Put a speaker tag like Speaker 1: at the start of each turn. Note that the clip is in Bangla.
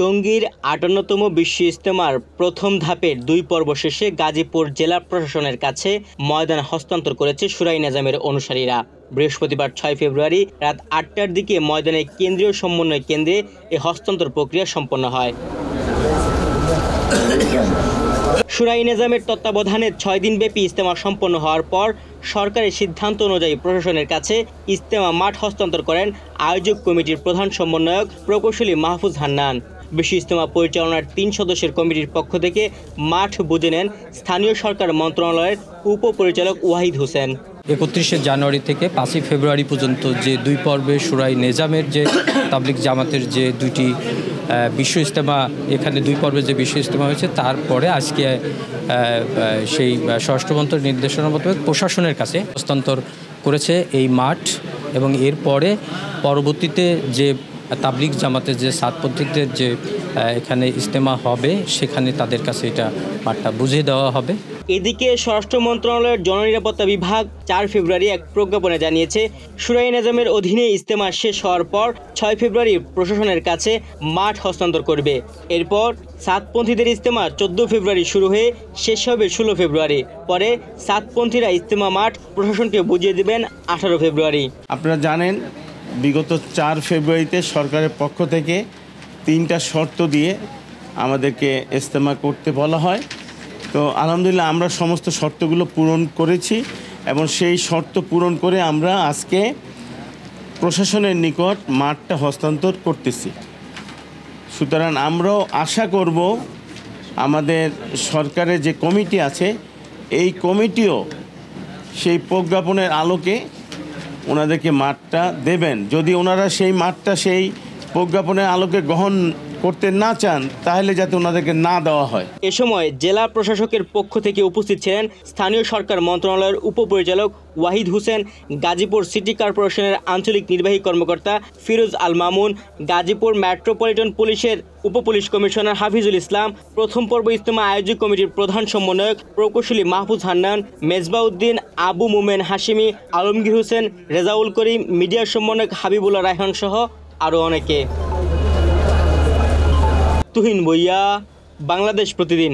Speaker 1: টঙ্গীর ৫৮তম বিশ্ব ইজতেমার প্রথম ধাপের ২ পর্ব শেষে গাজীপুর জেলা প্রশাসনের কাছে ময়দান হস্তান্তর করেছে শুরাই নেজামের অনুসারীরা। বৃহস্পতিবার ৬ ফেব্রুয়ারি রাত ৮টার দিকে ময়দানের কেন্দ্রীয় সমন্বয় কেন্দ্রে এই হস্তান্তর প্রক্রিয়া সম্পন্ন হয়। শুরাই নেজামের তত্ত্বাবধানে ৬ দিনব্যাপী ইজতেমা সম্পন্ন হওয়ার পর সরকারের সিদ্ধান্ত অনুযায়ী প্রশাসনের কাছে ইজতেমা মাঠ হস্তান্তর করেন আয়োজক কমিটির প্রধান সমন্বয়ক প্রকৌশলী মাহফুজ হান্নান। বিশ্ব ইজতেমা পরিচালনার ৩ সদস্যের কমিটির পক্ষ থেকে মাঠ বুঝে নেন স্থানীয় সরকার মন্ত্রণালয়ের উপপরিচালক ওয়াহিদ হোসেন।
Speaker 2: ৩১শে জানুয়ারি থেকে ৫ই ফেব্রুয়ারি পর্যন্ত যে ২ পর্বে শুরাই নেজামের যে তাবলিগ জামাতের যে ২টি বিশ্ব ইজতেমা, এখানে ২ পর্বে যে বিশ্ব ইজতেমা হয়েছে, তারপরে আজকে সেই স্বরাষ্ট্র মন্ত্রণালয়ের নির্দেশনা মোতাবেক প্রশাসনের কাছে হস্তান্তর করেছে এই মাঠ। এবং এরপরে পরবর্তীতে যে তাবলিগ জামাতের যে সাতপন্থীদের যে এখানে ইজতেমা হবে, সেখানে তাদের কাছে এটা মাঠটা বুঝিয়ে দেওয়া হবে।
Speaker 1: এদিকে স্বরাষ্ট্র মন্ত্রণালয়ের জননিরাপত্তা বিভাগ ৪ ফেব্রুয়ারি এক প্রজ্ঞাপনে জানিয়েছে, শুরাই নেজামের অধীনে ইজতেমা শেষ হওয়ার পর ৬ ফেব্রুয়ারি প্রশাসনের কাছে মাঠ হস্তান্তর করবে। এরপর সাতপন্থীদের ইজতেমা ১৪ ফেব্রুয়ারি শুরু হয়ে শেষ হবে ১৬ ফেব্রুয়ারি। পরে সাতপন্থীরা ইজতেমা মাঠ প্রশাসনকে বুঝিয়ে দেবেন ১৮ ফেব্রুয়ারি।
Speaker 3: আপনারা জানেন, বিগত ৪ ফেব্রুয়ারিতে সরকারের পক্ষ থেকে ৩টা শর্ত দিয়ে আমাদেরকে ইজতেমা করতে বলা হয়। তো আলহামদুলিল্লাহ আমরা সমস্ত শর্তগুলো পূরণ করেছি এবং সেই শর্ত পূরণ করে আমরা আজকে প্রশাসনের নিকট মাঠটা হস্তান্তর করতেছি। সুতরাং আমরাও আশা করব আমাদের সরকারের যে কমিটি আছে, এই কমিটিও সেই প্রজ্ঞাপনের আলোকে ওনাদেরকে মাঠটা দেবেন। যদি ওনারা সেই মাঠটা সেই প্রজ্ঞাপনের আলোকে গ্রহণ করতে না চান, তাহলে যাতে ওনাদেরকে না দেওয়া হয়।
Speaker 1: এ সময় জেলা প্রশাসকের পক্ষ থেকে উপস্থিত ছিলেন স্থানীয় সরকার মন্ত্রণালয়ের উপপরিচালক ওয়াহিদ হোসেন, গাজীপুর সিটি কর্পোরেশনের আঞ্চলিক নির্বাহী কর্মকর্তা ফিরোজ আল মামুন, গাজীপুর মেট্রোপলিটন পুলিশের উপপুলিশ কমিশনার হাফিজুল ইসলাম, প্রথম পর্ব ইজতেমা আয়োজক কমিটির প্রধান সমন্বয়ক প্রকৌশলী মাহফুজ হান্নান, মেজবাউদ্দিন, আবু মোমেন হাশিমি, আলমগীর হোসেন, রেজাউল করিম, মিডিয়া সমন্বয়ক হাবিবুল্লাহ রায়হান সহ আরও অনেকে। তুহিন বইয়া, বাংলাদেশ প্রতিদিন।